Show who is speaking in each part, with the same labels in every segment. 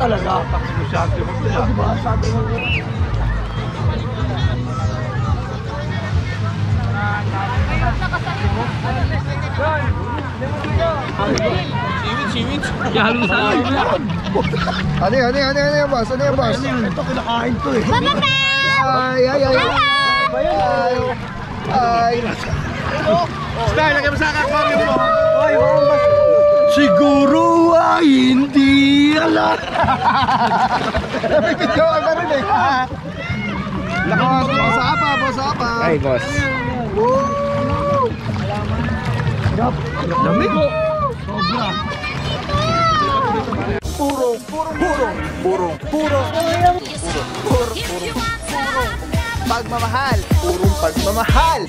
Speaker 1: talaga.
Speaker 2: Negosyante mo to yan.
Speaker 1: Sabi mo.
Speaker 2: Siwit.
Speaker 1: Yalo sa akin.
Speaker 3: Ano yan, boss? Ano yan, boss?
Speaker 1: Ito kinakain to eh.
Speaker 3: Ay.
Speaker 2: Style, lagay mo sa aquarium mo.
Speaker 1: Siguro ay hindi alam.
Speaker 3: Video ka rin eh. Boss apa.
Speaker 2: Ay, boss.
Speaker 1: Lamig. Sobra. Puro.
Speaker 3: Pagmamahal. Purong pagmamahal.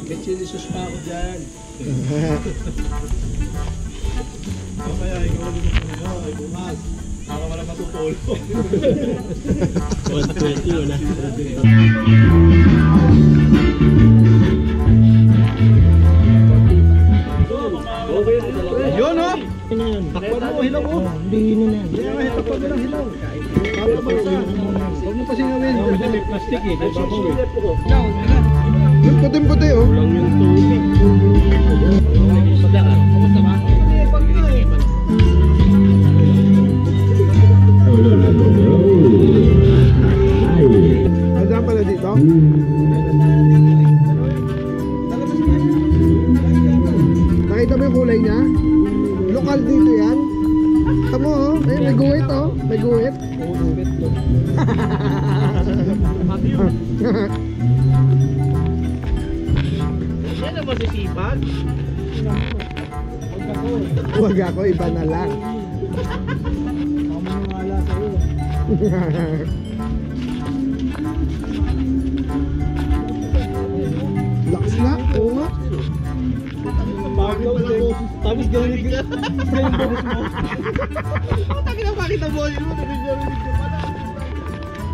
Speaker 1: May chili sauce pa ako dyan.
Speaker 2: Kaya ikaw ulit mo ay bumas. Para wala matutulog. Wala. Yun o! Takpan mo, hilaw mo!
Speaker 1: Hindi na.
Speaker 2: Takpan mo lang, hilaw. Huwag mo kasi gawin. May plastic eh.
Speaker 3: Yung puti-puti oh.
Speaker 2: Lang yung tubig. Madaka. Kamusta ba?
Speaker 3: Saan pala dito? Nakita mo yung kulay niya? Lokal dito yan. Tamo oh, may guhit oh. May guhit.
Speaker 2: Yan ang masisipag.
Speaker 3: Huwag ako, iba na lang. Lakas na, oo nga.
Speaker 2: Tapos gawin ka. Taki na pakita mo.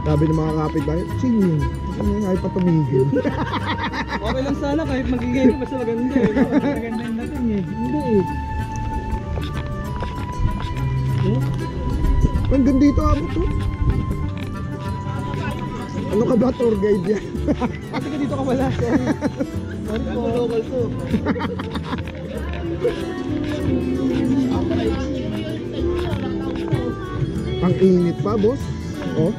Speaker 3: Sabi ng mga kapitbahay, sino yun? Ay pa tumigil.
Speaker 1: Okay lang sana kahit magiging basta maganda eh. Maganda yung natin eh. Hindi eh.
Speaker 3: Hanggang dito abot to. Ano ka ba, tour guide yan?
Speaker 1: Kasi ka dito ka wala. Sorry. Sorry po. Local to.
Speaker 3: Ang init pa, boss. Oh.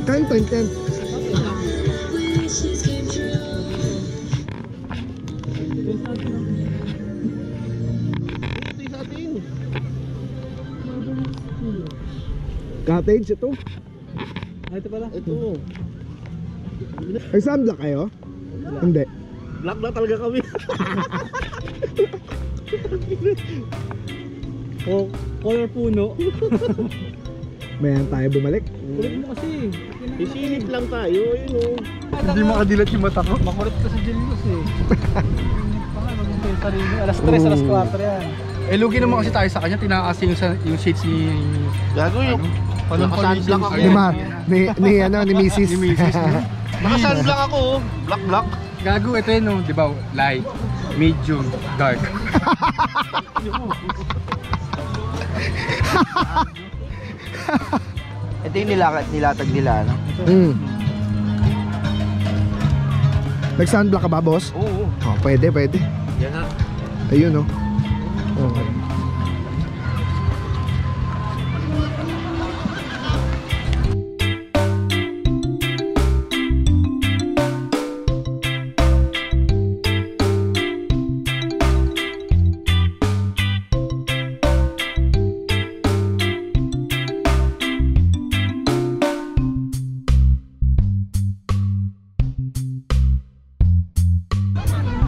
Speaker 3: Tent. Cottage ito.
Speaker 1: Ito pala.
Speaker 2: Ito.
Speaker 3: Ay, sunblock kayo? Hindi.
Speaker 2: Black na talaga kami.
Speaker 1: Oh, color puno.
Speaker 3: Mayan tayo bumalik.
Speaker 1: Kulit mo kasi.
Speaker 2: Isilip lang tayo. Ayun o.
Speaker 3: Hindi makadilat yung mata ko.
Speaker 1: Makulit ka sa Jelius eh. Maganda yung sarili. Alas 3, alas 4 yan.
Speaker 4: Eh, lugi naman kasi tayo sa kanya, tinaas yung shades ni...
Speaker 2: Gago yung... Naka-sunblock ako.
Speaker 3: Ni Mrs.
Speaker 2: Naka-sunblock ako. Black.
Speaker 4: Gago, ito yun, no? Di ba? Light, medium, dark.
Speaker 5: Ito yung nilatag nila, no?
Speaker 3: Nag-sunblock ka ba, boss?
Speaker 2: Oo.
Speaker 3: Oh, pwede.
Speaker 2: Yan na.
Speaker 3: Ayun, oh. Okay.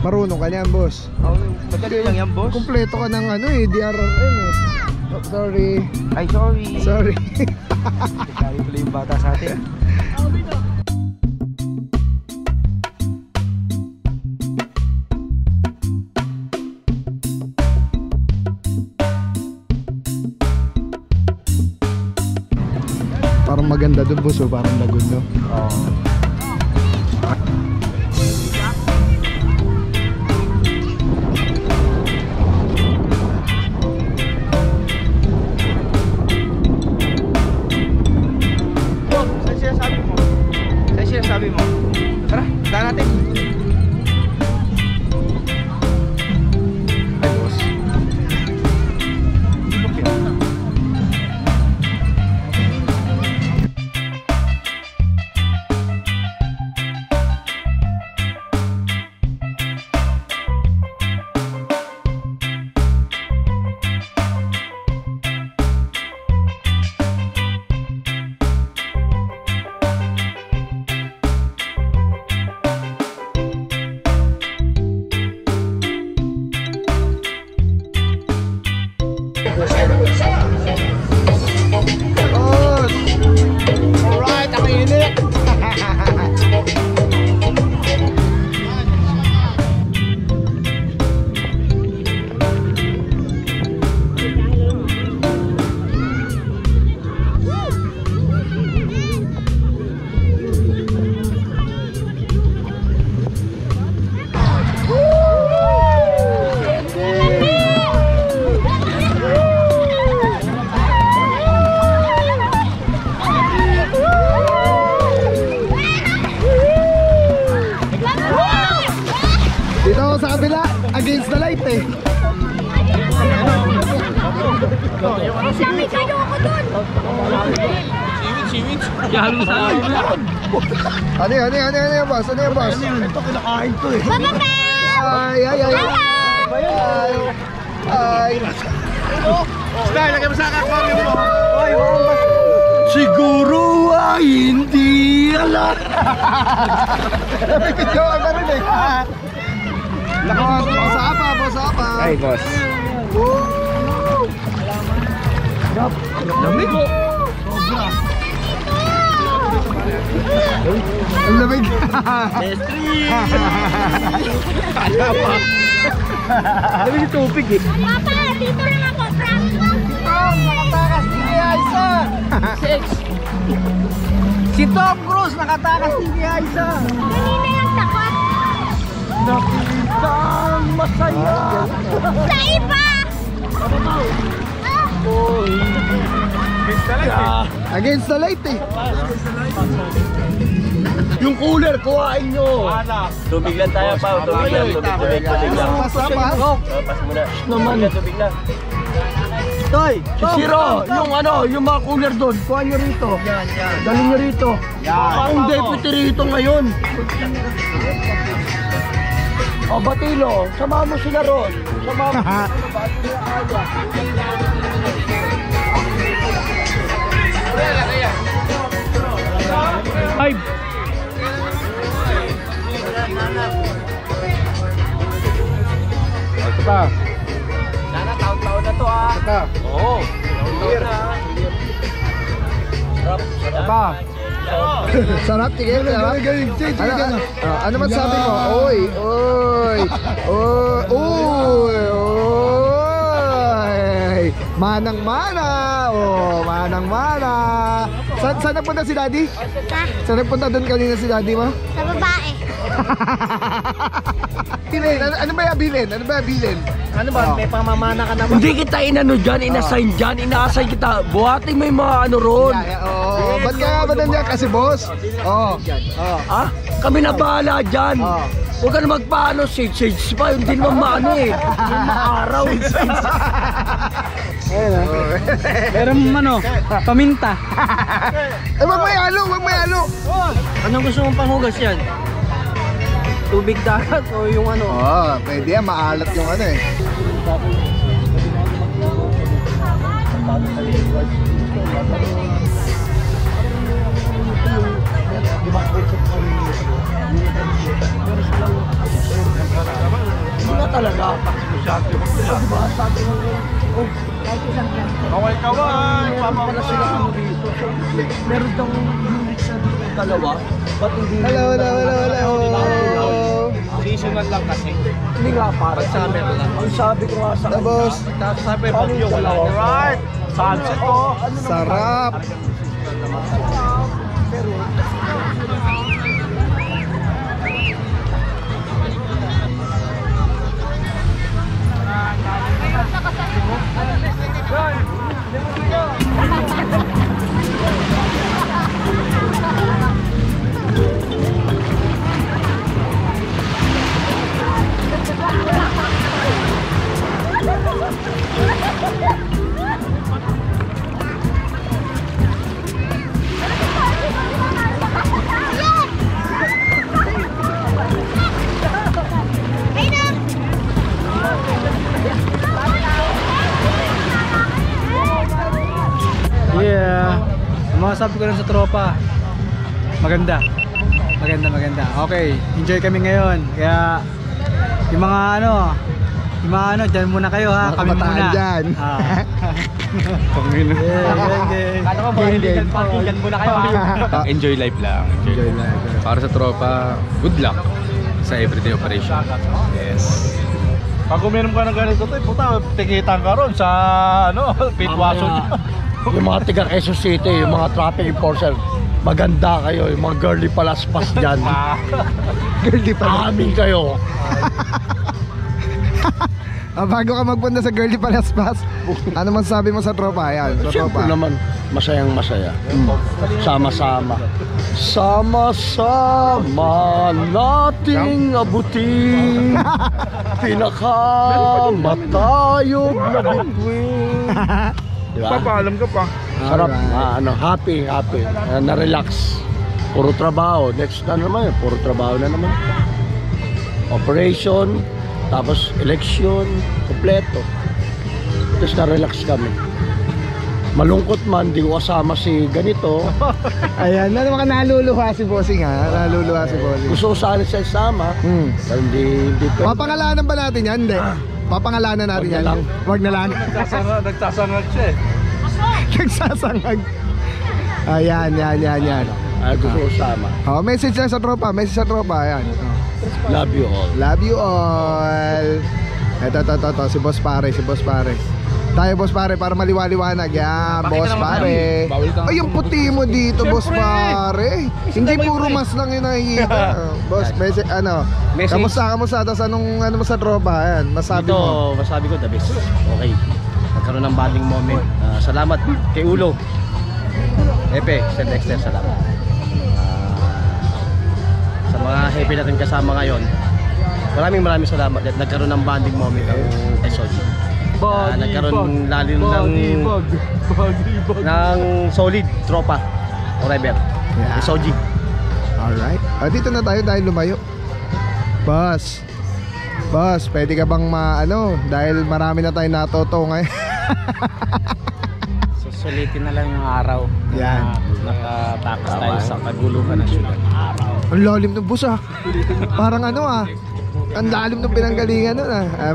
Speaker 3: Marunong ka niyan, boss.
Speaker 5: Madali lang yan, boss.
Speaker 3: Kumpleto ka ng DRRM eh. Oh, sorry.
Speaker 5: Ay, sorry.
Speaker 3: Sorry.
Speaker 5: Kaya pala yung bata sa atin.
Speaker 3: Parang maganda doon, boss. Oh. Parang lagun, no?
Speaker 5: Oo. sinasabi mo? Tara, punta natin. Ay, boss.
Speaker 3: Alright, ang init. Dito ako sa kabila, against the light eh.
Speaker 6: Sabi kayo ako dun!
Speaker 3: Ano yan, boss? Ano yan, boss? Ito, kinakain to eh.
Speaker 6: Bababa!
Speaker 3: Ay.
Speaker 2: Style, lagay mo sa aquarium mo.
Speaker 3: Siguro ay hindi alam. Napikit ko ako rin eh. Boss apa.
Speaker 5: Ay, boss.
Speaker 3: Lamig. Ang lamig.
Speaker 5: Lamig yung tubig eh.
Speaker 6: Papa, dito lang ako, prank mo!
Speaker 3: Nakatakas din kay Aiza. Si Tom Cruise nakatakas din kay Aiza.
Speaker 6: Kanina yung takot!
Speaker 3: Nakita ang masaya.
Speaker 6: Sa iba!
Speaker 3: Against the light eh.
Speaker 2: Yung cooler, kuhain nyo.
Speaker 7: Tubig lang tayo, Pao. Tubig lang.
Speaker 3: Masama.
Speaker 7: Pas muna. Naman. Tubig lang.
Speaker 3: Toy,
Speaker 2: Siro, yung mga cooler doon, kuha nyo rito. Dali nyo rito. Ang deputy rito ngayon. O, Batilo, sama mo sila ron. Sama mo.
Speaker 1: Five.
Speaker 4: Ito pa.
Speaker 7: Sana taon-taon na to, ah.
Speaker 4: Ito pa.
Speaker 7: Oo. Taon-taon na.
Speaker 4: Ito pa.
Speaker 3: sarap, tigil. Ano man sabi mo? Oy. Manang-mana. Manang-mana. Saan nagpunta si Daddy? Saan nagpunta doon kanina si Daddy mo?
Speaker 6: Sa babae.
Speaker 3: Bilin, ano ba bilin?
Speaker 2: Ano ba, may pamamana ka naman? Hindi kita inano dyan, inassign dyan, ina-assign kita. Buhatin mo yung mga ano ron.
Speaker 3: Oo, ba't kaya ba nandiyan? Kasi boss. Oo.
Speaker 2: Ha? Kami na bahala dyan. Huwag ka na magpaano, sage pa, hindi naman maano eh. Yung maaraw.
Speaker 1: Meron paminta.
Speaker 3: Wag may halo.
Speaker 1: Anong gusto mong panghugas yan? Tubig dagat o yung ano?
Speaker 3: Pwede yan, maalat yung ano eh.
Speaker 2: Hindi na talaga.
Speaker 7: Kaway-kaway.
Speaker 2: Pala sila ano dito. Meron daw unit sa dalawa. Ba't hindi?
Speaker 3: Hello.
Speaker 7: Seasonal lang kasi.
Speaker 2: Hindi nga para sa amin lang. Ang sabi ko nga sa
Speaker 3: Boss.
Speaker 7: Tapos sabi mo yung wala. Alright. Sunset ko.
Speaker 3: Sarap.
Speaker 1: masabi ko lang sa tropa, maganda. Okay, enjoy kami ngayon. Kaya yung mga ano, dyan muna kayo ha, kami muna.
Speaker 3: Dyan.
Speaker 5: Kala ko mga illegal parking, dyan muna kayo ha.
Speaker 4: Enjoy life lang. Enjoy life. Para sa tropa, good luck sa everyday operation. Yes.
Speaker 7: Pag uminom ka ng ganito, puta, tikitan ka ron sa pitwaso niya.
Speaker 2: Yung mga tiga Quezon City, yung mga traffic enforcer, maganda kayo, yung mga girly palaspas dyan.
Speaker 3: Girly pa.
Speaker 2: Amin kayo.
Speaker 3: Bago ka magpunta sa girly palaspas, ano masasabi mo sa tropa? Ayan, sa
Speaker 2: Siyempre
Speaker 3: tropa.
Speaker 2: naman, masayang masaya. Sama-sama. Sama-sama nating abutin pinakamatayog na bituin. Diba?
Speaker 7: Papaalam ka pa.
Speaker 2: Sarap, happy, na-relax. Puro trabaho, next na naman, puro trabaho na naman. Operation, tapos election, kompleto. Tapos na-relax kami. Malungkot man, di ko kasama si ganito.
Speaker 3: Ayan, ano mga naluluha si Bossing ha? Naluluha si Bossing.
Speaker 2: Gusto ko sana siya isama. Pero hindi pwede.
Speaker 3: Papangalanan ba natin yan? Hindi. Papangalanan natin yan. Wag na lang.
Speaker 7: Nagtasangag siya eh.
Speaker 3: Nagsasangag. Ayan.
Speaker 2: Ay, gusto ko isama.
Speaker 3: Message lang sa tropa. Ayan.
Speaker 2: Love you all.
Speaker 3: Love you all. Ito. Si Boss Pare. Tayo Boss Pare para maliwaliwanag. Yan, Boss Pare. Ay, yung puti mo dito, Boss Pare. Hindi puro mas lang yung nakikita. Boss, message. Kamusta? Tapos ano mo sa tropa? Ayan, masabi mo.
Speaker 5: Masabi ko, the best. Okay. Nagkaroon ng bonding moment. Salamat kay Ulo. Epe, Sir Dexter, salamat. Sa mga happy natin kasama ngayon, maraming salamat at nagkaroon ng bonding moment ang SOG. Nagkaroon lalim ng solid tropa forever. SOG.
Speaker 3: Alright. Dito na tayo dahil lumayo. Boss, pwede ka bang dahil marami na tayong natuto ngayon.
Speaker 5: Susulitin na lang yung araw.
Speaker 3: Yan.
Speaker 5: Nakatakas tayo sa kaguluhan ng syudad.
Speaker 3: Ang lalim ng bus Parang ang lalim ng pinanggalingan nun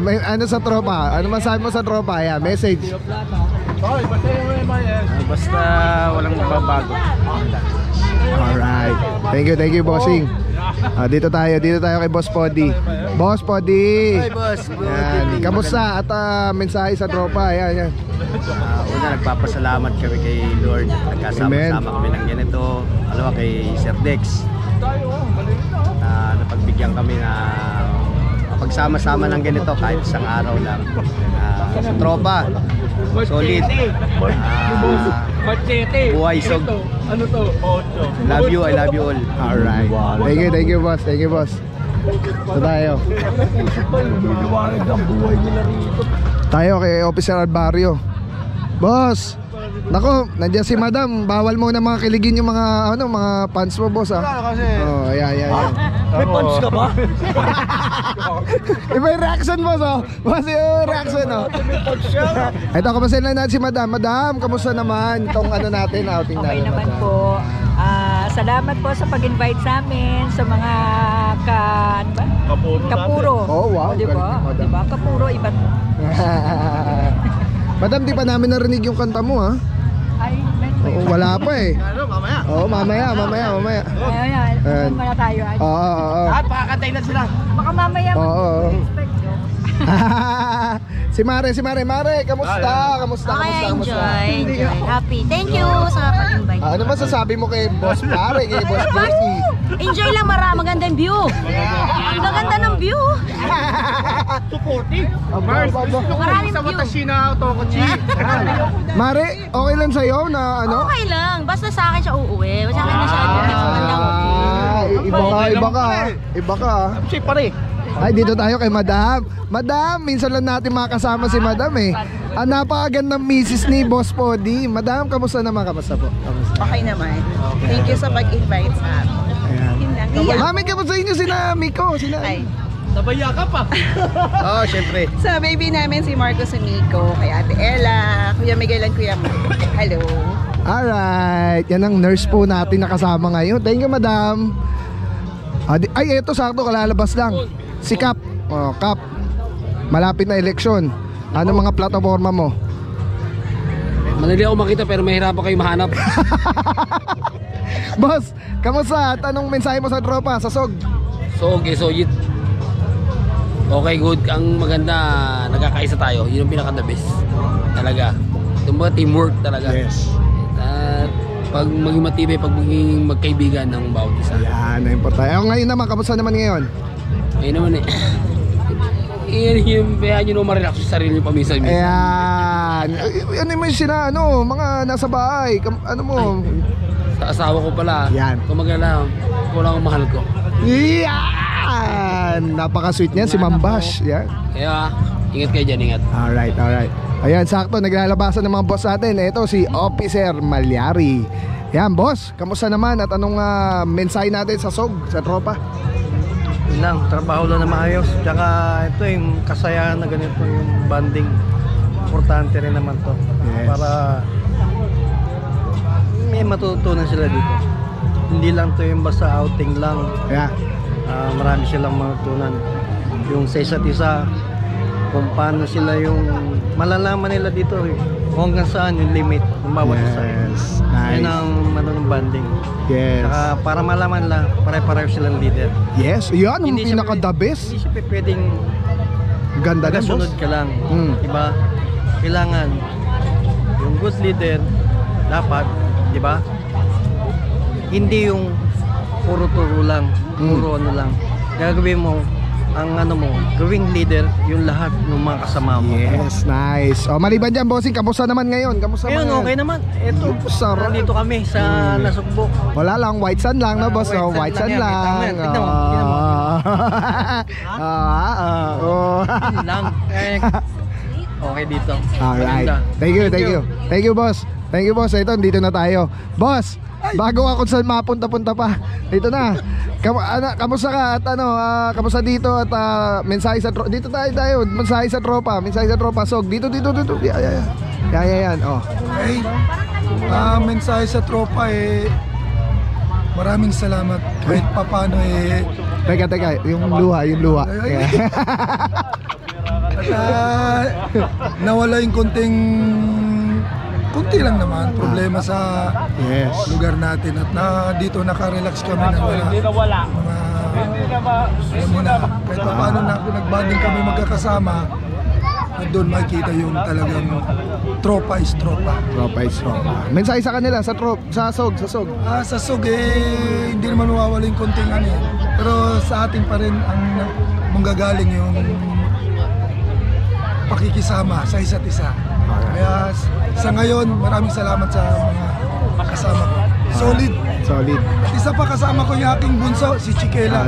Speaker 3: may sa tropa? Ano masabi mo sa tropa? Ayan, message.
Speaker 5: Basta walang mababago.
Speaker 3: Alright. Thank you Bossing. Dito tayo kay Boss Poddy. Boss Poddy.
Speaker 5: Hi boss.
Speaker 3: Yan. Kamusta? At mensahe sa tropa. Ayan.
Speaker 5: Una, nagpapasalamat kami kay Lord. Nagkasama-sama kami ng ganito. Alawa kay Sir Dex. Napagbigyan kami na pagsama-sama ng ganito kahit isang araw lang. Sa tropa, solid. Buhay sog. I love you all.
Speaker 3: Alright. Thank you boss. Ito tayo. Tayo kay Officer Alvario. Boss, nako, nandiyan si Madam. Bawal mo na mga kiligin yung mga fans mo, boss
Speaker 7: Kasi
Speaker 3: ayan.
Speaker 2: May pants ka ba?
Speaker 3: Iba yung reaction, boss Boss, yung reaction Ito, kamusta na natin si Madam. Madam, kamusta naman itong natin, outing
Speaker 8: Okay
Speaker 3: natin,
Speaker 8: naman
Speaker 3: Madam?
Speaker 8: po. Salamat po sa pag-invite sa amin sa mga kapuro.
Speaker 3: Oh, wow.
Speaker 8: Di ba?
Speaker 3: Madam.
Speaker 8: Di ba? Kapuro, iba't
Speaker 3: Madam, di pa namin narinig yung kanta mo, ha?
Speaker 8: ay, medyo.
Speaker 3: Wala pa eh. Mamaya.
Speaker 8: Ayan, muna tayo.
Speaker 3: Oo.
Speaker 5: Pakakantay na sila.
Speaker 8: Baka mamaya mag-expect nyo.
Speaker 3: Si Mare, kamusta?
Speaker 6: Enjoy. Happy. Thank you sa pag-invite.
Speaker 3: Ano masasabi mo kay Boss Pare, kay Boss Bossy?
Speaker 6: Enjoy lang, magandang view. Ang gaganda ng view. Maraming view.
Speaker 3: Mare, okay lang sa'yo na
Speaker 6: Okay lang. Basta sa akin siya uuwi. Sa akin na siya.
Speaker 3: Iba ka.
Speaker 5: Shape pa rin.
Speaker 3: Ay, dito tayo kay Madam. Madam, minsan lang natin makasama si Madam eh. Ang napakagandang misis ni Boss Poddy. Madam, kamusta naman? Kamusta po?
Speaker 9: Okay naman. Thank you sa pag-invite sa amin.
Speaker 3: Ayan. Mami, kamusta inyo sila Miko?
Speaker 9: Ay.
Speaker 5: Nabaya ka pa. Oo, syempre.
Speaker 9: Sa baby namin si Marcos Amico, kay Ate Ella, Kuya Miguel and Kuya Mark. Hello.
Speaker 3: Alright, yan ang nurse po natin nakasama ngayon. Thank you, madam. Ay, eto sakto, kalalabas lang. Si Cap. Oh, Cap. Malapit na eleksyon. Ano mga plataforma mo?
Speaker 5: Madali ako makita pero mahirapan kayo mahanap.
Speaker 3: Boss, kamusta? At anong mensahe mo sa tropa, sa SOG?
Speaker 5: So okay, so yun. Okay, good. Ang maganda, nagkakaisa tayo. Yun ang pinaka-the best. Talaga. Yung mga teamwork talaga.
Speaker 3: Yes.
Speaker 5: At pag maging matibay, pag maging magkaibigan ng bawat isa.
Speaker 3: Yan, na importante. Ngayon naman, kamusta naman ngayon?
Speaker 5: Ayun naman eh. Yung kaya nyo naman relax sa sarili nyo paminsan.
Speaker 3: Ayan. Ano yung sina, mga nasa bahay? Ano mo?
Speaker 5: Sa asawa ko pala.
Speaker 3: Yan.
Speaker 5: Kung magala, wala akong mahal ko.
Speaker 3: Yan. Napaka-sweet niyan, si Mambash. Yan.
Speaker 5: Kaya, ingat kayo dyan, ingat.
Speaker 3: Alright, alright. Ayan, sakto, naglalabasan ng mga boss natin. Ito si Officer Malyari. Yan, boss, kamusta naman? At anong mensahe natin sa SOG, sa tropa?
Speaker 10: Yun lang, trabaho lang na maayos. Tsaka ito yung kasayahan na ganito, yung banding. Importante rin naman to.
Speaker 3: Yes.
Speaker 10: Para may matutunan sila dito. Hindi lang to yung basta outing lang.
Speaker 3: Yeah.
Speaker 10: Marami silang matutunan. Yung sa isa't isa, kung paano sila yung malalaman nila dito kung hanggang saan yung limit ng bawat isa.
Speaker 3: Yes, nice.
Speaker 10: Yun ang banding.
Speaker 3: Yes.
Speaker 10: Saka para malaman lang, pare-pareho silang leader.
Speaker 3: Yes, yan ang
Speaker 10: Hindi
Speaker 3: pinaka-the best.
Speaker 10: Hindi siya pwedeng
Speaker 3: Ganda din, boss.
Speaker 10: sunod ka lang.
Speaker 3: Diba?
Speaker 10: Kailangan yung good leader dapat, diba? Hindi yung puro turo lang, puro ano lang. Gagawin mo ang gawing leader yung lahat ng mga kasama mo.
Speaker 3: Yes, nice. Maliban dyan, bossing, kamusta naman ngayon? Kamusta
Speaker 10: Ngayon,
Speaker 3: naman
Speaker 10: okay naman. Ito,
Speaker 3: sarap.
Speaker 10: nandito kami sa Nasugbo.
Speaker 3: Wala lang, white sun lang, no, boss? White sun lang.
Speaker 10: Tignan mo. Yun lang. Okay dito.
Speaker 3: Alright.
Speaker 10: Maganda.
Speaker 3: Thank you, thank you. Thank you, boss. Thank you, boss. Ito, dito na tayo. Boss, bago ako saan mapunta-punta pa. Dito na. Kamusta ka at kamusta dito at mensahe sa tropa. Dito tayo. Mensahe sa tropa. Mensahe sa tropa. SOG. Dito. Yan. Oh.
Speaker 11: Okay. Mensahe sa tropa maraming salamat. Kahit papano
Speaker 3: Teka. Yung luha. Yeah.
Speaker 11: At nawala yung kunti lang naman problema sa lugar natin at dito naka-relax kami na wala alam mo na kahit pa paano nagbanding kami magkakasama at doon makikita yung talagang tropa is tropa.
Speaker 3: Mensahe sa kanila sa SOG.
Speaker 11: Sa SOG hindi naman mawawala yung konting pero sa atin pa rin ang manggagaling yung pakikisama sa isa't isa. Kaya sa ngayon, maraming salamat sa mga kasama ko. Solid. At isa pa kasama ko yung aking bunso, si Chikela.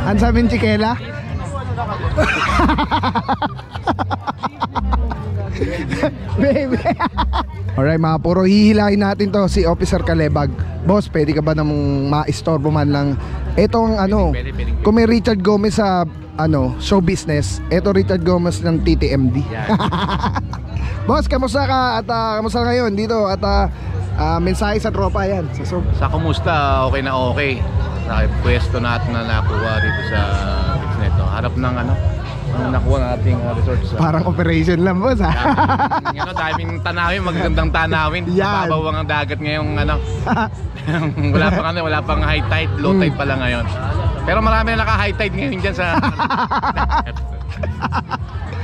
Speaker 3: Ano sabihin, Chikela? Baby. Alright, mga puro hihilahin natin to si Officer Kalebag. Boss, pwede ka ba namang ma-istorbo man lang? Etong kung may Richard Gomez sa show business, eto Richard Gomez ng TTMD. Boss, kamusta ka at kamusta ngayon dito at mensahe sa tropa yan
Speaker 12: sa kumusta, okay na okay sa pwesto natin na nakuha dito sa business nito. Harap ng nakuha ng ating resort sa
Speaker 3: parang operation lang, boss.
Speaker 12: Daming tanawin, magagandang tanawin. Mababawang ang dagat ngayong wala pang high tide, low tide pa lang ngayon. Pero marami na naka-high tide ngayon dyan sa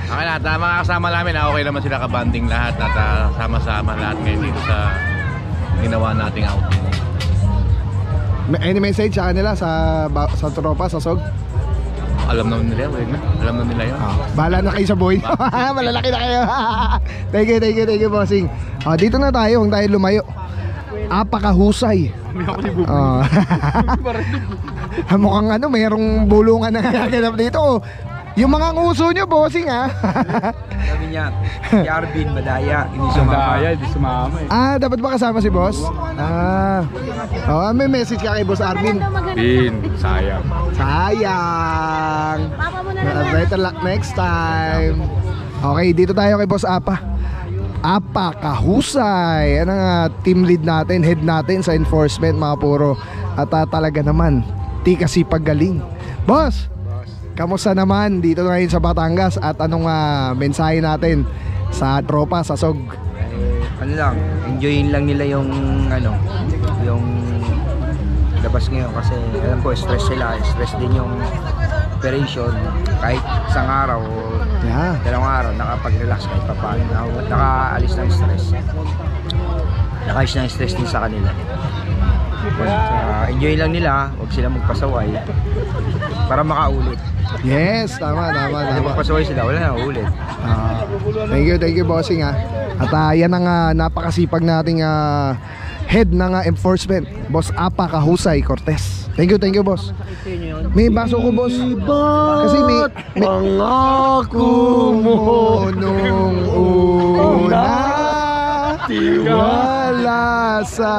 Speaker 12: okay na, mga kasama namin okay naman sila kabanding lahat at sama-sama lahat ngayon dito sa ginawa nating outing.
Speaker 3: Any message sa kanila sa tropa, sa SOG?
Speaker 12: Alam naman nila yun.
Speaker 3: Bahala na kayo sa boy. Malalaki na kayo. Thank you, bossing. Dito na tayo, kung tayo lumayo. Apakahusay. Mukhang mayroong bulungan na kagaganap dito. Yung mga nguso nyo, bossing,
Speaker 13: Sabi niya, si Arvin, Madaya, hindi sumama.
Speaker 3: Dapat ba kasama si boss? May message ka kay boss Arvin.
Speaker 12: Sayang.
Speaker 3: Better luck next time. Okay, dito tayo kay boss Apa. Apakahusay. Yan ang team lead natin, head natin sa enforcement mga puro. At talaga naman, di kasi paggaling. Boss, kamusta naman dito ngayon sa Batangas? At anong mensahe natin sa tropa, sa SOG?
Speaker 13: Ano lang, enjoyin lang nila yung yung labas ngayon kasi alam ko stress sila, stress din yung operation. Kahit isang araw o dalawang araw nakapag-relax kahit pa paano, nakaalis ng stress. Nakaalis ng stress din sa kanila. Enjoy lang nila, huwag sila magpasaway para makaulit.
Speaker 3: Yes, tama.
Speaker 13: Hindi magpasaway sila, wala na ulit.
Speaker 3: Thank you bossing At yan ang napakasipag nating head ng enforcement, Boss Apakahusay Cortez. Thank you boss. May baso ko boss. Kasi may
Speaker 2: pangako mo
Speaker 3: nung una, tiwala sa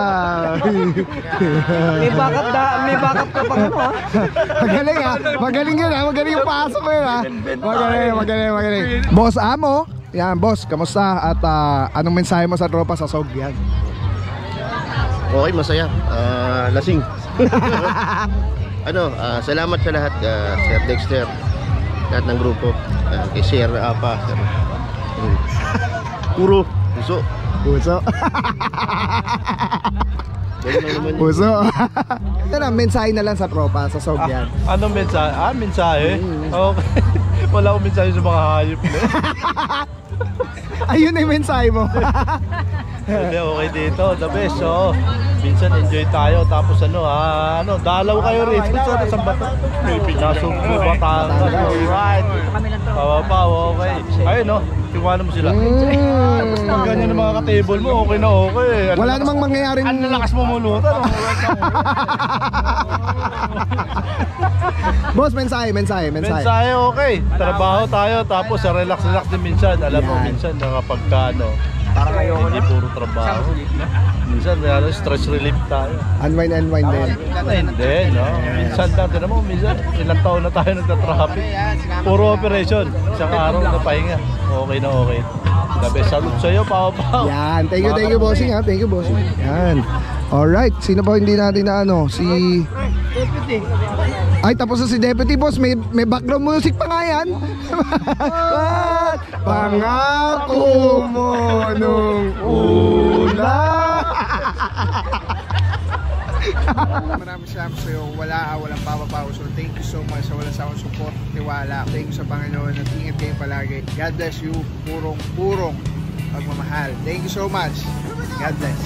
Speaker 10: May backup ka pa mo ha.
Speaker 3: Magaling yung pasok ko yun Magaling. Boss Amo, yan boss, kamusta? At anong mensahe mo sa tropa sa SOG yan?
Speaker 14: Okay, masaya. Lasing. Salamat sa lahat, Sir Dexter, lahat ng grupo, kay Sir Apa, Sir Puro, Puso.
Speaker 3: Puso. Ito na, mensahe na lang sa tropa, sa SOG yan.
Speaker 7: Anong mensahe? Mensahe? Okay. Wala akong mensahe sa mga hayop na.
Speaker 3: Ayun na yung mensahe mo.
Speaker 7: Hindi, okay dito, the best. So, minsan enjoy tayo. Tapos dalaw kayo rito. Saan ba ito? Nasugbo, Batangas. Alright. Pawapaw, okay. Ayun, tiwala mo sila. Ganyan ang mga ka-table mo, okay na okay.
Speaker 3: Wala namang mangyayaring...
Speaker 7: Ang lakas mo mulutan.
Speaker 3: Boss, mensahe.
Speaker 7: Mensahe, okay. Trabaho tayo, tapos relax din minsan. Alam mo, minsan kapag para kayo hindi puro trabaho. Minsan stress relief tayo.
Speaker 3: Unwind din.
Speaker 7: Hindi, no? Minsan lang din mo, minsan ilang taon na tayo nagta-traffic. Puro operation, isang araw na pahinga. Okay na okay. The best salute sa'yo, Pao.
Speaker 3: Yan, thank you bossing ha. Thank you bossing. Yan. Alright, sino pa hindi natin na si Deputy. Ay, tapos na si Deputy boss, may background music pa nga yan. Pangako mo nung una.
Speaker 15: Maraming salamat sa iyo. Walang papapaw. So thank you so much sa walang sawang support, tiwala. Thank you sa Panginoon at ingat kayo palagi. God bless you. Purong pagmamahal. Thank you so much. God bless.